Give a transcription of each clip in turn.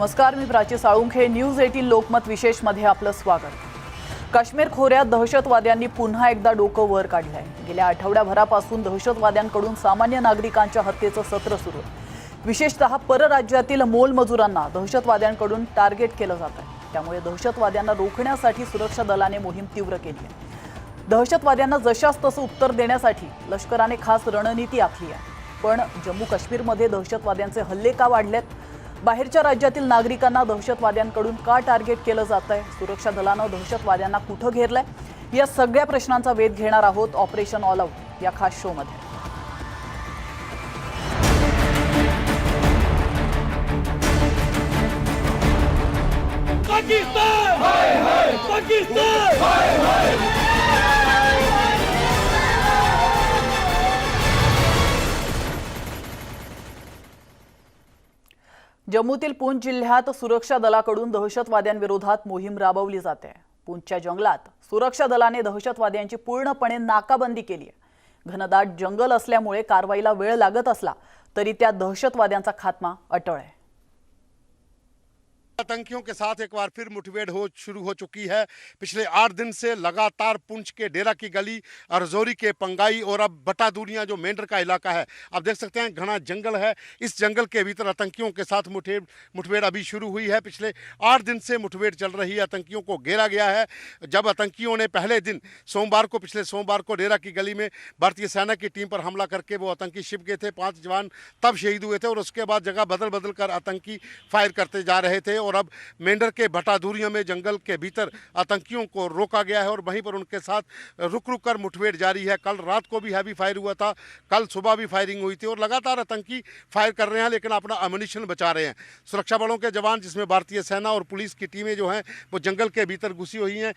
नमस्कार, मी प्राची साळुंखे. न्यूज 18 लोकमत विशेष मध्ये आपलं स्वागत. काश्मीर खोऱ्यात दहशतवाद्यांनी पुन्हा एकदा डोकं वर काढलंय. गेल्या आठवड्याभरापासून दहशतवाद्यांकडून सामान्य नागरिकांच्या हत्येचं सत्र सुरू आहे. विशेषतः परराज्यातील मोलमजुरांना दहशतवाद्यांकडून टार्गेट केलं जात आहे. त्यामुळे दहशतवाद्यांना रोखण्यासाठी सुरक्षा दलाने मोहीम तीव्र केली आहे. दहशतवाद्यांना जशास तसं उत्तर देण्यासाठी लष्कराने खास रणनीती आखली आहे. पण जम्मू काश्मीरमध्ये दहशतवाद्यांचे हल्ले का वाढलेत? बाहेरच्या राज्यातील नागरिकांना दहशतवाद्यांकडून का टार्गेट केलं जात आहे? सुरक्षा दलानं दहशतवाद्यांना कुठं घेरलंय? या सगळ्या प्रश्नांचा वेध घेणार आहोत ऑपरेशन ऑल आउट या खास शो मध्ये. पाकिस्तान हाय हाय, पाकिस्तान हाय हाय. जम्मूतील पूंछ जिल्ह्यात सुरक्षा दलाकडून दहशतवाद्यांविरोधात मोहीम राबवली जाते. पूंछच्या जंगलात सुरक्षा दलाने दहशतवाद्यांची पूर्णपणे नाकाबंदी केली आहे. घनदाट जंगल असल्यामुळे कारवाईला वेळ लागत असला तरी त्या दहशतवाद्यांचा खात्मा अटळ आहे. आतंकियों के साथ एक बार फिर मुठभेड़ शुरू हो चुकी है. पिछले 8 दिन से लगातार पुंछ के डेरा की गली, अरजोरी के पंगाई और अब बटादूरियां जो मेंढर का इलाका है, आप देख सकते हैं घना जंगल है. इस जंगल के भीतर आतंकियों के साथ मुठभेड़ अभी शुरू हुई है. पिछले 8 दिन से मुठभेड़ चल रही है. आतंकियों को घेरा गया है. जब आतंकियों ने पहले दिन पिछले सोमवार को डेरा की गली में भारतीय सेना की टीम पर हमला करके वो आतंकी छिप गए थे. 5 जवान तब शहीद हुए थे और उसके बाद जगह बदल बदल कर आतंकी फायर करते जा रहे थे. और अब मेंढर के भटादूरियों में जंगल के भीतर आतंकियों को रोका गया है और वहीं पर उनके साथ रुक रुक कर मुठभेड़ जारी है. कल रात को भी हैवी फायर हुआ था, कल सुबह भी फायरिंग हुई थी और लगातार आतंकी फायर कर रहे हैं लेकिन अपना अम्युनिशन बचा रहे हैं. सुरक्षा बलों के जवान जिसमें भारतीय सेना और पुलिस की टीमें जो हैं वो जंगल के भीतर घुसी हुई हैं.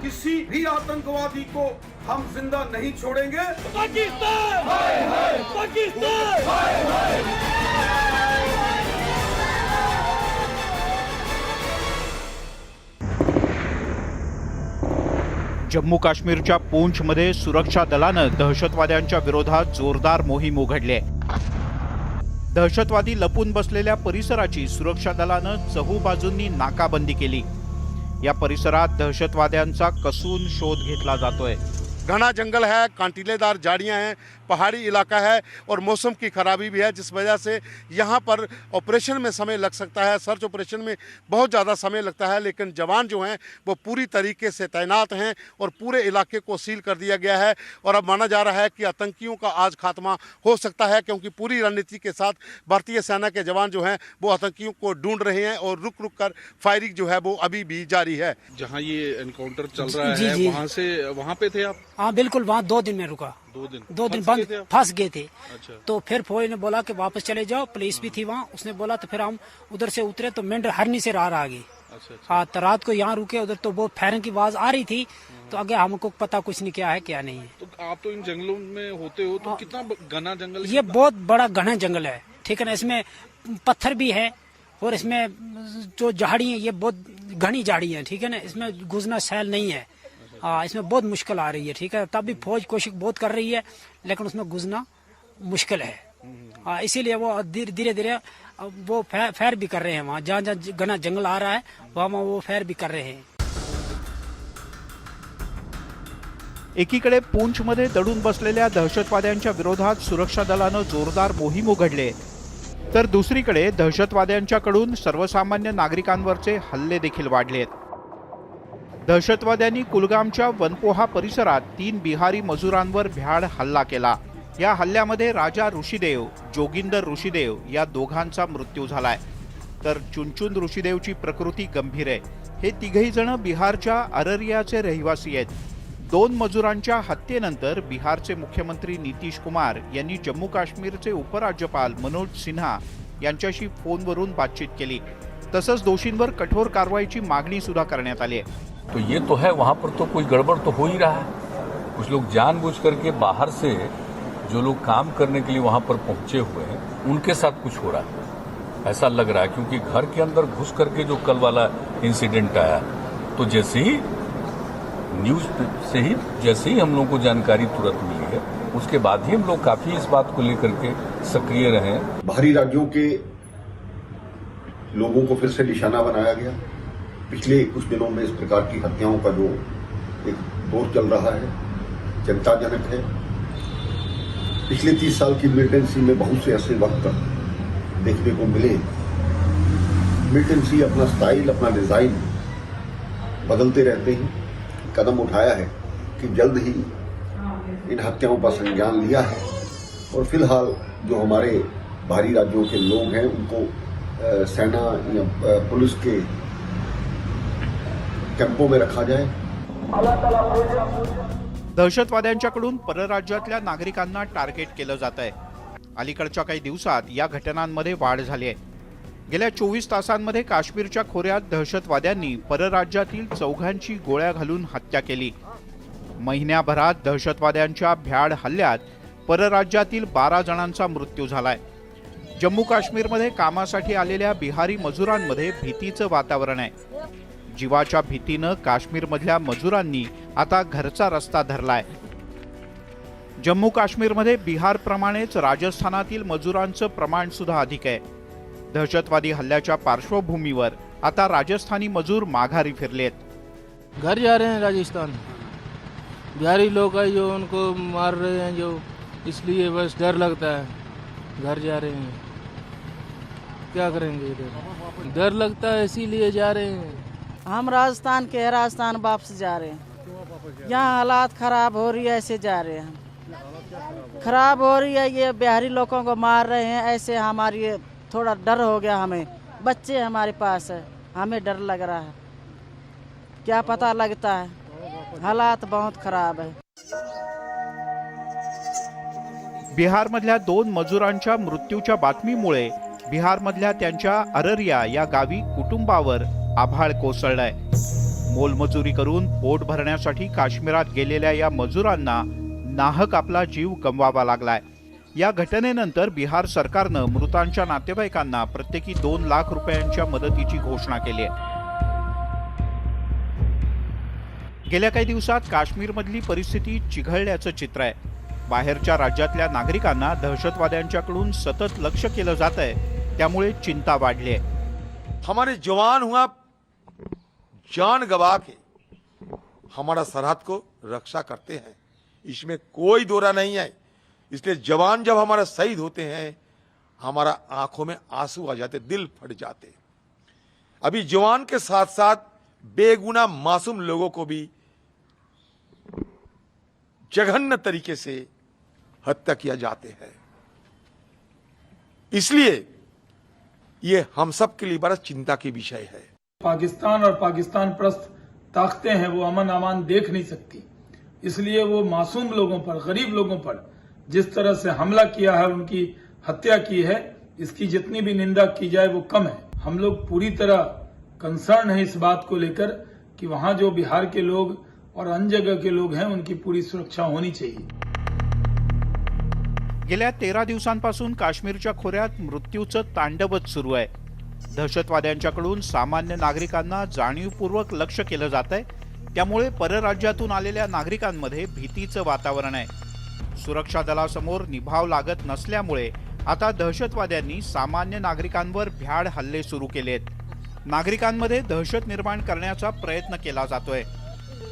किसी भी आतंकवादी को हम जिंदा नहीं छोड़ेंगे. पाकिस्तान हाय हाय, पाकिस्तान हाय हाय. जम्मू काश्मीरच्या पूंछमध्ये सुरक्षा दलानं दहशतवाद्यांच्या विरोधात जोरदार मोहीम उघडली आहे. दहशतवादी लपून बसलेल्या परिसराची सुरक्षा दलानं चहूबाजूंनी नाकाबंदी केली. या परिसरात दहशतवाद्यांचा कसून शोध घेतला जातोय. घना जंगल है, कांटीलेदार झाड़ियां हैं, पहाड़ी इलाका है और मौसम की खराबी भी है जिस वजह से यहाँ पर ऑपरेशन में समय लग सकता है. सर्च ऑपरेशन में बहुत ज़्यादा समय लगता है लेकिन जवान जो हैं वो पूरी तरीके से तैनात हैं और पूरे इलाके को सील कर दिया गया है. और अब माना जा रहा है कि आतंकियों का आज खात्मा हो सकता है क्योंकि पूरी रणनीति के साथ भारतीय सेना के जवान जो हैं वो आतंकियों को ढूंढ रहे हैं और रुक रुक कर फायरिंग जो है वो अभी भी जारी है. जहाँ ये एनकाउंटर चल रहा है वहाँ से वहाँ पे थे आप? हाँ बिल्कुल, वहाँ 2 दिन में रुका. 2 दिन बंद फंस गए थे. अच्छा. तो फिर फौज ने बोला कि वापस चले जाओ. पुलिस भी थी वहाँ, उसने बोला तो फिर हम उधर से उतरे तो मेंढर हरनी से रार आ गई. अच्छा. हाँ, तो रात को यहाँ रुके. उधर तो वो फायरिंग की आवाज आ रही थी तो आगे हमको पता कुछ नहीं क्या है क्या नहीं है. तो आप तो इन जंगलों में होते हो तो कितना घना जंगल? ये बहुत बड़ा घना जंगल है, ठीक है ना. इसमें पत्थर भी है और इसमें जो झाड़ी है ये बहुत घनी झाड़ी है, ठीक है ना. इसमें घुसना सहल नहीं है. हाँ, इसमें बहुत मुश्किल आ रही है, ठीक है. तब भी फौज कोशिश बहुत कर रही है लेकिन उसमें घुसना मुश्किल है. हाँ, इसीलिए वो धीरे धीरे वो फैर भी कर रहे हैं. वहाँ जहाँ जहाँ घना जंगल आ रहा है वहाँ वो फैर भी कर रहे हैं. एकीकडे पूंछमध्ये दडून बसलेल्या दहशतवाद्यांच्या विरोधात सुरक्षा दलानं जोरदार मोहीम उघडली, तर दुसरीकडे दहशतवाद्यांच्याकडून सर्वसामान्य नागरिकांवरचे हल्ले देखील वाढलेत. दहशतवाद्यांनी कुलगामच्या वनपोहा परिसरात 3 बिहारी मजुरांवर भ्याड हल्ला केला. या हल्ल्यामध्ये राजा ऋषिदेव, जोगिंदर ऋषिदेव या दोघांचा मृत्यू झालाय, तर चुनचुन ऋषिदेवची प्रकृती गंभीर आहे. हे तिघही जण बिहारच्या अररियाचे रहिवासी आहेत. 2 मजुरांच्या हत्येनंतर बिहारचे मुख्यमंत्री नितीश कुमार यांनी जम्मू काश्मीरचे उपराज्यपाल मनोज सिन्हा यांच्याशी फोनवरून बातचीत केली. तसंच दोषींवर कठोर कारवाईची मागणी सुद्धा करण्यात आली आहे. तो ये तो है, वहाँ पर तो कोई गड़बड़ तो हो ही रहा है. कुछ लोग जानबूझ करके बाहर से जो लोग काम करने के लिए वहाँ पर पहुंचे हुए हैं उनके साथ कुछ हो रहा है ऐसा लग रहा है. क्योंकि घर के अंदर घुस करके जो कल वाला इंसिडेंट आया तो जैसे ही न्यूज से ही जैसे ही हम लोग को जानकारी तुरंत मिली है उसके बाद ही हम लोग काफी इस बात को लेकर के सक्रिय रहे हैं। बाहरी राज्यों के लोगों को फिर से निशाना बनाया गया। पिछले कुछ दिनों में इस प्रकार की हत्याओं का जो एक दौर चल रहा है चिंताजनक है। पिछले 30 साल की मिलिटेंसी में बहुत से ऐसे वक्त देखने को मिले। मिलिटेंसी अपना स्टाइल, अपना डिजाइन बदलते रहते हैं। कदम उठाया है कि जल्द ही इन हत्याओं पर संज्ञान लिया है और फिलहाल जो हमारे बाहरी राज्यों के लोग हैं उनको सेना या पुलिस के कैंपों में रखा जाए। दहशतवाद्यांच्याकडून परराज्यातल्या नागरिकांना टार्गेट केलं जात आहे। अलीकडच्या काही दिवसात या घटनांमध्ये वाढ झाली आहे। गेल्या 24 तासांमध्ये काश्मीरच्या खोऱ्यात दहशतवाद्यांनी परराज्यातील 4 गोळ्या घालून हत्या केली। महिन्याभरात दहशतवाद्यांच्या भ्याड हल्ल्यात परराज्यातील 12 जणांचा मृत्यू झालाय। जम्मू काश्मीरमध्ये कामासाठी आलेल्या बिहारी मजुरांमध्ये भीतीचं वातावरण आहे। जीवाच्या भीतीनं काश्मीरमधल्या मजुरांनी आता घरचा रस्ता धरलाय। जम्मू काश्मीरमध्ये बिहारप्रमाणेच राजस्थानातील मजुरांचं प्रमाण सुद्धा अधिक आहे। दहशतवादी हल्ल्याच्या पार्श्वभूमीवर आता राजस्थानी मजूर माघारी फिरलेत। घर जा रहे हैं राजस्थान। बिहारी लोग हैं जो उनको मार रहे हैं, जो इसलिए बस डर लगता है। घर जा रहे हैं, क्या करेंगे इधर, डर लगता है इसीलिए जा रहे हैं। हम राजस्थान के राजस्थान वापस जा रहे हैं। यहाँ हालात खराब हो रही है, ऐसे जा रहे हैं। खराब हो रही है, ये बिहारी लोगों को मार रहे हैं, ऐसे हमारी थोड़ा डर हो गया। हमें बच्चे हमारे पास है, हमें डर लग रहा है, क्या पता लगता है। हालात बहुत खराब है। बिहारमधल्या 2 मजुरांच्या मृत्यूच्या बातमीमुळे बिहारमधल्या त्यांच्या अररिया या गावी कुटुंबावर आभाळ कोसळलाय। मोलमजुरी करून पोट भरण्यासाठी काश्मीरात गेलेल्या या मजुरांना नाहक आपला जीव गमवावा लागलाय। या घटनेनंतर बिहार सरकारनं मृतांच्या नातेवाईकांना प्रत्येकी 2 लाख रुपयांच्या मदतीची घोषणा केली आहे। गेल्या काही दिवसात काश्मीरमधली परिस्थिती चिघळल्याचं चित्र आहे। बाहेरच्या राज्यातल्या नागरिकांना दहशतवाद्यांच्याकडून सतत लक्ष्य केलं जात आहे, त्यामुळे चिंता वाढली आहे। हमारे जवान हुआ जान गवा के हमारा सरहद को रक्षा करते हैं, इसमें कोई दोरा नहीं है। इसलिए जवान जब हमारा शहीद होते हैं हमारा आंखों में आंसू आ जाते, दिल फट जाते। अभी जवान के साथ साथ बेगुनाह मासूम लोगों को भी जघन्य तरीके से हत्या किया जाते हैं। इसलिए ये हम सब के लिए बड़ा चिंता की विषय है। पाकिस्तान और पाकिस्तान प्रस्थ ताकतें हैं वो अमन अमान देख नहीं सकती, इसलिए वो मासूम लोगों पर, गरीब लोगों पर जिस तरह से हमला किया है, उनकी हत्या की है, इसकी जितनी भी निंदा की जाए वो कम है। हम लोग पूरी तरह कंसर्न है इस बात को लेकर कि वहां जो बिहार के लोग और अन्य जगह के लोग हैं उनकी पूरी सुरक्षा होनी चाहिए। गेल्या 13 दिवसांपासून काश्मीरच्या खोऱ्यात मृत्यूचं तांडवच सुरू आहे। दहशतवाद्यांच्याकडून सामान्य नागरिकांना जाणीवपूर्वक लक्ष्य केलं जात आहे, त्यामुळे परराज्यातून आलेल्या नागरिकांमध्ये भीतीचं वातावरण आहे। सुरक्षा दलासमोर निभाव लागत नसल्यामुळे आता दहशतवाद्यांनी सामान्य नागरिकांवर भ्याड हल्ले सुरू केलेत। नागरिकांमध्ये दहशत निर्माण करण्याचा प्रयत्न केला जातोय।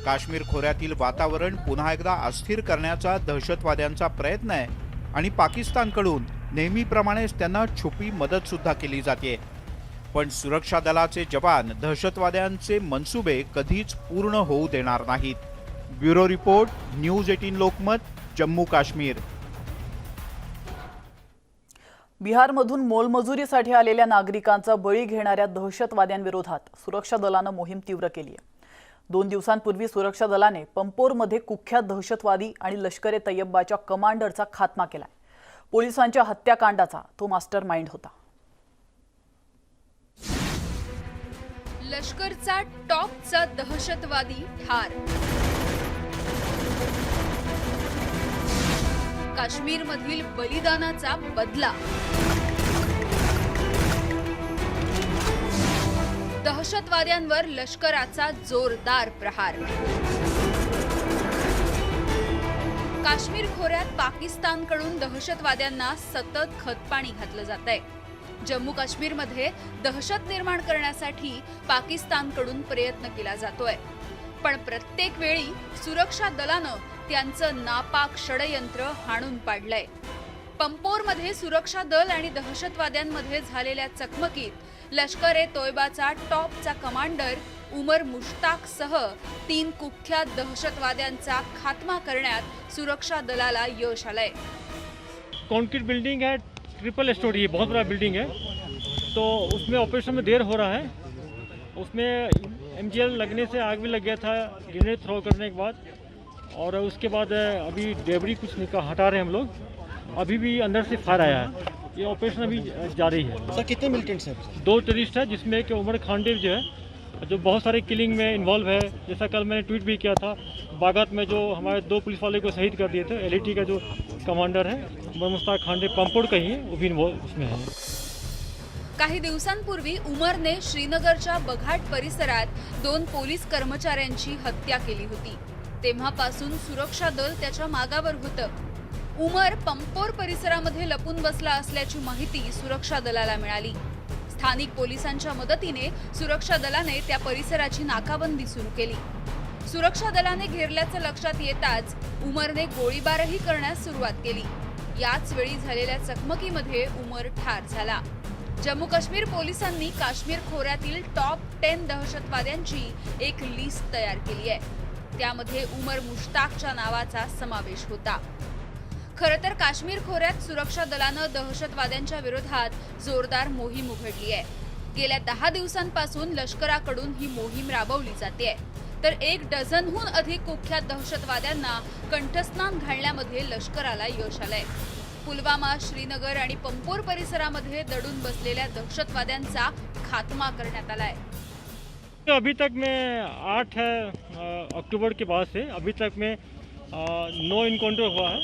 काश्मीर खोऱ्यातील वातावरण पुन्हा एकदा अस्थिर करण्याचा दहशतवाद्यांचा प्रयत्न आहे आणि पाकिस्तानकडून नेहमीप्रमाणेच त्यांना छुपी मदत सुद्धा केली जाते। पण सुरक्षा दलाचे जवान दहशतवाद्यांचे मनसुबे कधीच पूर्ण होऊ देणार नाहीत। Bureau report, news 18 Lokmat, Jammu Kashmir. बिहारमधून मोलमजुरीसाठी आलेल्या नागरिकांचा बळी घेणाऱ्या दहशतवाद्यांविरोधात सुरक्षा दलानं मोहीम तीव्र केली आहे। 2 दिवसांपूर्वी सुरक्षा दलाने पंपोरमध्ये कुख्यात दहशतवादी आणि लष्कर ए तैयबाच्या कमांडरचा खात्मा केलाय। पोलिसांच्या हत्याकांडाचा तो मास्टरमाइंड होता। लष्करचा टॉपचा दहशतवादी ठार। काश्मीरमधील बलिदानाचा बदला। दहशतवाद्यांवर लष्कराचा जोरदार प्रहार। काश्मीर खोऱ्यात पाकिस्तानकडून दहशतवाद्यांना सतत खतपाणी घातलं जात आहे. जम्मू काश्मीरमध्ये दहशत निर्माण करण्यासाठी पाकिस्तानकडून प्रयत्न केला जातोय, पण प्रत्येक वेळी सुरक्षा दलानं त्यांचं नापाक षडयंत्र हाणून पाडलंय. पंपोरमध्ये सुरक्षा दल आणि दहशतवाद्यांमध्ये झालेल्या चकमकीत लष्कर ए तोयबाचा टॉपचा कमांडर उमर मुश्ताक सह 3 कुख्यात दहशतवाद्यांचा खात्मा करण्यात सुरक्षा दलाला यश आलंय. कॉन्क्रीट बिल्डिंग है, ट्रिपल स्टोरी है, बहुत बड़ा बिल्डिंग है, तो उसमें ऑपरेशन में देर हो रहा है. उसमें MGL लगने से आग भी लग गया था ग्रेनेड थ्रो करने के बाद, और उसके बाद अभी डेबरी कुछ हटा रहे हैं हम लोग. अभी भी अंदर से फायर आया है. ये ऑपरेशन अभी जारी है. सर कितने मिलिटेंट्स हैं? 2 टेररिस्ट है, जिसमें एक उमर खानदेव जो है, जो बहुत सारे किलिंग में इन्वॉल्व है. जैसा कल मैंने ट्वीट भी किया था, बागत में जो हमारे 2 पुलिस वाले को शहीद कर दिए थे, LAT का जो कमांडर है उमर मुश्ताक खानदेव पंपोड़ का ही है, वो भी इन्वॉल्व उसमें है. काही दिवसांपूर्वी उमरने श्रीनगरच्या बघाट परिसरात 2 पोलीस कर्मचाऱ्यांची हत्या केली होती. तेव्हापासून सुरक्षा दल त्याच्या मागावर होतं. उमर पंपोर परिसरामध्ये लपून बसला असल्याची माहिती सुरक्षा दलाला मिळाली. स्थानिक पोलिसांच्या मदतीने सुरक्षा दलाने त्या परिसराची नाकाबंदी सुरू केली. सुरक्षा दलाने घेरल्याचं लक्षात येताच उमरने गोळीबारही करण्यास सुरुवात केली. याच वेळी झालेल्या चकमकीमध्ये उमर ठार झाला. जम्मू काश्मीर पोलिसांनी काश्मीर खोऱ्यातील टॉप 10 दहशतवाद्यांची एक लिस्ट तयार केली आहे. त्यामध्ये उमर मुश्ताकच्या नावाचा समावेश होता. खरं तर काश्मीर खोऱ्यात सुरक्षा दलानं दहशतवाद्यांच्या विरोधात जोरदार मोहीम उघडली आहे. गेल्या 10 दिवसांपासून लष्कराकडून ही मोहीम राबवली जाते, तर 1 डझनहून अधिक कुख्यात दहशतवाद्यांना कंठस्नान घालण्यामध्ये लष्कराला यश आलंय. पुलवामा, श्रीनगर आणि पंपोर परिसरामध्ये दडून बसलेल्या दहशतवाद्यांचा खात्मा करण्यात आलाय. अभी तक में 8 अक्टूबर के बाद से अभी तक में 9 इनकाउंटर हुआ है,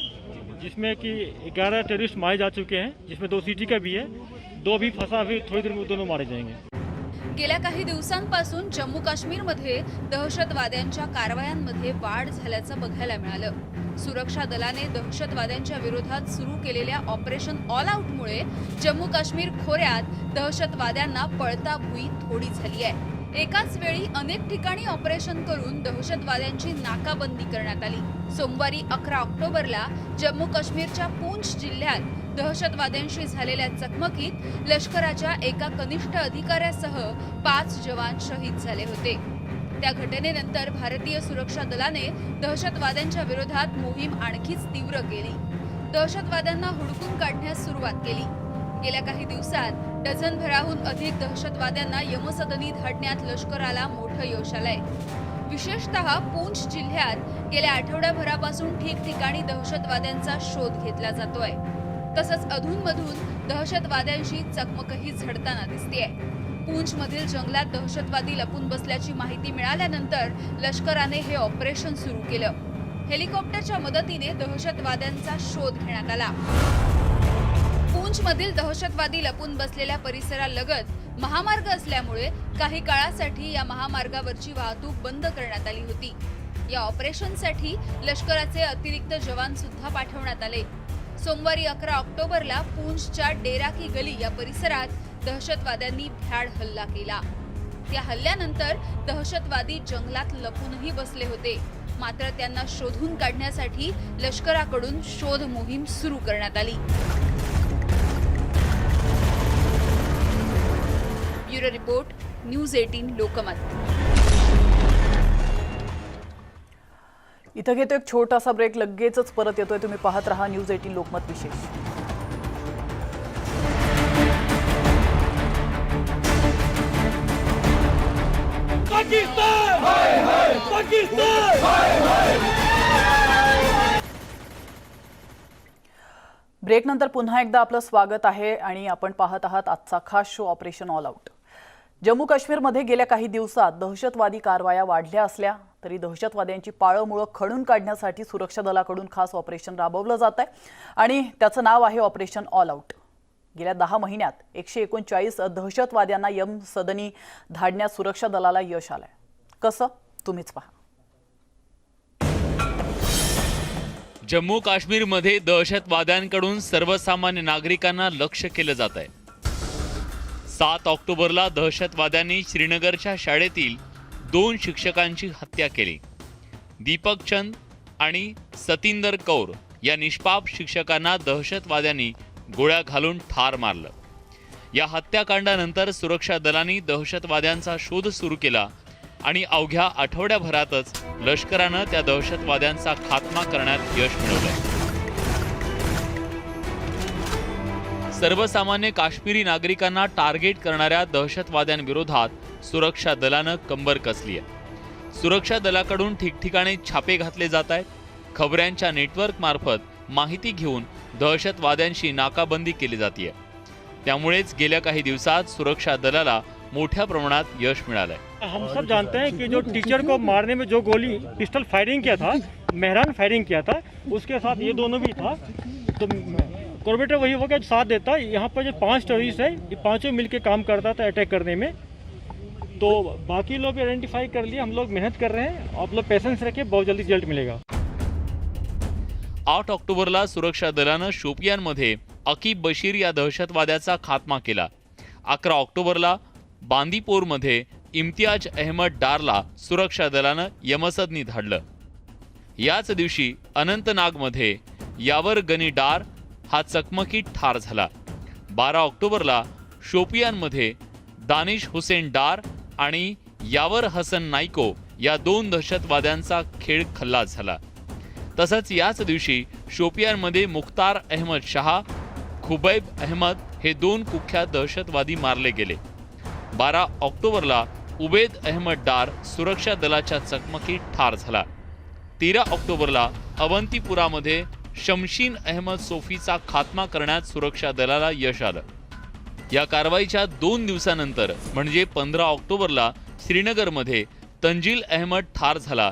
जिसमें कि 11 टेररिस्ट मारे जा चुके हैं, जिसमें 2 सिटी का भी है. 2 भी फंसा, अभी थोड़ी देर में दोनों मारे जाएंगे. गेल्या काही दिवसांपासून जम्मू काश्मीरमध्ये दहशतवाद्यांच्या कारवायांमध्ये वाढ झाल्याचं बघायला मिळालं. सुरक्षा दलाने दहशतवाद्यांच्या विरोधात सुरू केलेल्या ऑपरेशन ऑल आउटमुळे जम्मू काश्मीर खोऱ्यात दहशतवाद्यांना पळता भुई थोडी झाली आहे. एकाच वेळी अनेक ठिकाणी ऑपरेशन करून दहशतवाद्यांची नाकाबंदी करण्यात आली. सोमवारी 11 ऑक्टोबरला जम्मू काश्मीरच्या पूंछ जिल्ह्यात दहशतवाद्यांशी झालेल्या चकमकीत लष्कराच्या एका कनिष्ठ अधिकाऱ्यासह 5 जवान शहीद झाले होते. त्या घटनेनंतर भारतीय सुरक्षा दलाने दहशतवाद्यांच्या विरोधात मोहीम आणखीच तीव्र केली. दहशतवाद्यांना हुडकून काढण्यास सुरुवात केली. गेल्या काही दिवसात डझनभराहून अधिक दहशतवाद्यांना यमसदनी धाडण्यात लष्कराला मोठं यश आलंय. विशेषतः पूंछ जिल्ह्यात गेल्या आठवड्याभरापासून ठिकठिकाणी दहशतवाद्यांचा शोध घेतला जातोय. तसंच अधूनमधून दहशतवाद्यांशी चकमकही झडताना दिसतेय. पूंछमधील जंगलात दहशतवादी लपून बसल्याची माहिती मिळाल्यानंतर लष्कराने हे ऑपरेशन सुरू केलं. हेलिकॉप्टरच्या मदतीने दहशतवाद्यांचा शोध घेण्यात आला. पूंछमधील दहशतवादी लपून बसलेल्या परिसरालगत महामार्ग असल्यामुळे काही काळासाठी या महामार्गावरची वाहतूक बंद करण्यात आली होती. या ऑपरेशनसाठी लष्कराचे अतिरिक्त जवान सुद्धा पाठवण्यात आले. सोमवारी 11 ऑक्टोबरला पूंछच्या डेरा की गली या परिसरात दहशतवाद्यांनी भ्याड हल्ला केला. त्या हल्ल्यानंतर दहशतवादी जंगलात लपूनही बसले होते. मात्र त्यांना शोधून काढण्यासाठी लष्कराकडून शोध मोहीम सुरू करण्यात आली. Bureau report, news 18 Lokmat. इथं घेतो एक छोटासा ब्रेक, लगेचच परत येतोय. तुम्ही पाहत रहा न्यूज 18 लोकमत विशेष. पाकिस्तान हाय हाय, पाकिस्तान हाय हाय. ब्रेकनंतर पुन्हा एकदा आपलं स्वागत आहे आणि आपण पाहत आहात आजचा खास show operation all out. Jammu काश्मीरमध्ये गेल्या काही दिवसात दहशतवादी कारवाया वाढल्या असल्या तरी दहशतवाद्यांची पाळंमुळं खणून काढण्यासाठी सुरक्षा दलाकडून खास ऑपरेशन राबवलं जात आहे आणि त्याचं नाव आहे ऑपरेशन ऑल आउट. गेल्या 10 महिन्यात 139 दहशतवाद्यांना यमसदनी धाडण्यात सुरक्षा दलाला यश आलंय. कसं, तुम्हीच पहा. जम्मू काश्मीरमध्ये दहशतवाद्यांकडून सर्वसामान्य नागरिकांना लक्ष्य केलं जात आहे. 7 ऑक्टोबरला दहशतवाद्यांनी श्रीनगरच्या शाळेतील 2 शिक्षकांची हत्या केली. दीपक चंद आणि सतिंदर कौर या निष्पाप शिक्षकांना दहशतवाद्यांनी गोळ्या घालून ठार मारलं. या हत्याकांडानंतर सुरक्षा दलांनी दहशतवाद्यांचा शोध सुरू केला आणि अवघ्या आठवड्याभरातच लष्करानं त्या दहशतवाद्यांचा खात्मा करण्यात यश मिळवलंय. सर्वसामान्य काश्मीरी नागरिकांना टार्गेट करणाऱ्या दहशतवाद्यांविरोधात सुरक्षा दलानं कंबर कसली आहे. सुरक्षा दलाकडून ठिकठिकाणी छापे घातले जात आहेत. खबऱ्यांच्या नेटवर्क मार्फत माहिती घेऊन दहशतवाद्यांशी नाकाबंदी केली जाते. त्यामुळेच गेल्या काही दिवसात सुरक्षा दलाला मोठ्या प्रमाणात यश मिळालंय. हम सब जानते हैं कि जो टीचर को मारने में जो गोली पिस्टल फायरिंग किया था, मेहरान फायरिंग किया था, उसके साथ ये दोनों भी था. तो कॉर्पोरेटर वही होगा जो साथ देता. यहाँ पर जो 5 टेररिस्ट है, ये पांचों मिलकर काम करता था अटैक करने में. तो बाकी लोग आइडेंटिफाई कर लिए. हम लोग मेहनत कर रहे हैं. आप लोग पेशेंस रखिए, बहुत जल्दी रिजल्ट मिलेगा. 8 ऑक्टोबरला सुरक्षा दलानं शोपियानमध्ये अकीब बशीर या दहशतवाद्याचा खात्मा केला. 11 ऑक्टोबरला बांदीपोरमध्ये इम्तियाज अहमद डारला सुरक्षा दलानं यमसदनी धाडलं. याच दिवशी अनंतनागमध्ये यावर गनी डार हा चकमकीत ठार झाला. 12 ऑक्टोबरला शोपियानमध्ये दानिश हुसेन डार आणि यावर हसन नाईको या 2 दहशतवाद्यांचा खेळ खल्लास झाला. तसंच याच दिवशी शोपियानमध्ये मुख्तार अहमद शहा, खुबैब अहमद हे 2 कुख्यात दहशतवादी मारले गेले. 12 ऑक्टोबरला उबेद अहमद डार सुरक्षा दलाच्या चकमकीत ठार झाला. 13 ऑक्टोबरला अवंतीपुरामध्ये शमशीन अहमद सोफीचा खात्मा करण्यात सुरक्षा दलाला यश आलं. या कारवाईच्या 2 दिवसानंतर म्हणजे 15 ऑक्टोबरला श्रीनगरमध्ये तंजील अहमद ठार झाला.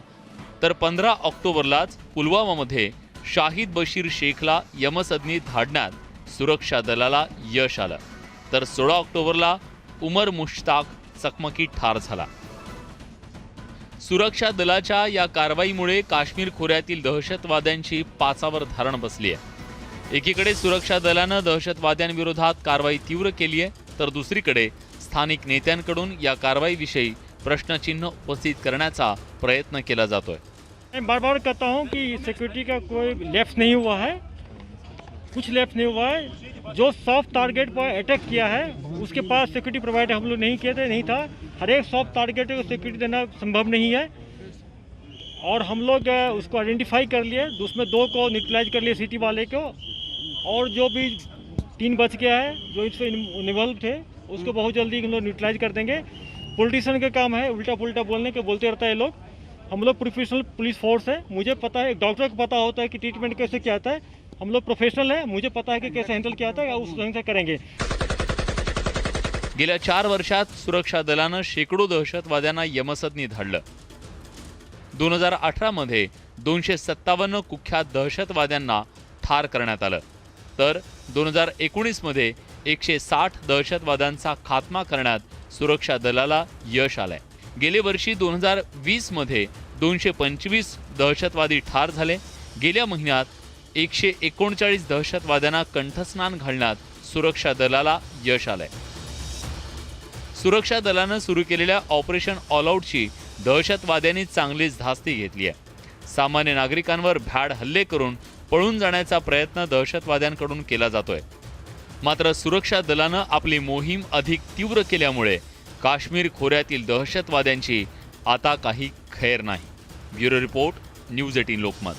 तर 15 ऑक्टोबरलाच पुलवामामध्ये शाहिद बशीर शेखला यमसदनी धाडण्यात सुरक्षा दलाला यश आलं. तर 16 ऑक्टोबरला उमर मुश्ताक चकमकीत ठार झाला. सुरक्षा दलाच्या या कारवाईमुळे काश्मीर खोऱ्यातील दहशतवाद्यांची पाचावर धारण बसली आहे. एकीकडे सुरक्षा दलानं दहशतवाद्यांविरोधात कारवाई तीव्र केली आहे, तर दुसरीकडे स्थानिक नेत्यांकडून या कारवाईविषयी प्रश्नचिन्ह उपस्थित करण्याचा प्रयत्न केला जातोय. मैं बार बार कहता हूं कि सिक्योरिटी का कोई लैप्स नहीं हुआ है, कुछ लैप्स नहीं हुआ है. जो सॉफ्ट टारगेट पर अटैक किया है उसके पास सिक्योरिटी प्रोवाइड हम लोग नहीं किए थे, नहीं था. हर एक सॉफ्ट टारगेट को सिक्योरिटी देना संभव नहीं है और हम लोग उसको आइडेंटिफाई कर लिए. उसमें 2 को न्यूट्रलाइज कर लिए सिटी वाले को, और जो भी 3 बच गया है जो इसमें इन्वॉल्व थे उसको बहुत जल्दी हम लोग न्यूट्रलाइज कर देंगे. पॉलिटिशियन का काम है उल्टा पुल्टा बोलने के, बोलते रहता है लोग. हम लोग प्रोफेशनल पुलिस फोर्स है. मुझे पता है, एक डॉक्टर को पता होता है कि ट्रीटमेंट कैसे किया जाता है. हम लोग प्रोफेशनल हैं, मुझे पता है कि कैसे हैंडल किया जाता है, उस ढंग से करेंगे. गेल्या 4 वर्षात सुरक्षा दलानं शेकडो दहशतवाद्यांना यमसदनी धाडलं. 2018 मध्ये 257 कुख्यात दहशतवाद्यांना ठार करण्यात आलं. तर 2019 मध्ये 160 दहशतवाद्यांचा खात्मा करण्यात सुरक्षा दलाला यश आलंय. गेल्या वर्षी 2020 मध्ये 225 दहशतवादी ठार झाले. गेल्या महिन्यात 139 दहशतवाद्यांना कंठस्नान घालण्यात सुरक्षा दलाला यश आलंय. सुरक्षा दलानं सुरू केलेल्या ऑपरेशन ऑलआउटची दहशतवाद्यांनी चांगलीच धास्ती घेतली आहे. सामान्य नागरिकांवर भ्याड हल्ले करून पळून जाण्याचा प्रयत्न दहशतवाद्यांकडून केला जातोय. मात्र सुरक्षा दलानं आपली मोहीम अधिक तीव्र केल्यामुळे काश्मीर खोऱ्यातील दहशतवाद्यांची आता काही खैर नाही. Bureau report, news 18 Lokmat.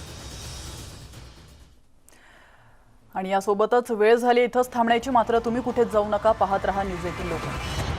आणि यासोबतच वेळ झाली इथंच थांबण्याची. मात्र तुम्ही कुठेच जाऊ नका, पाहत रहा न्यूज 18 लोकमत.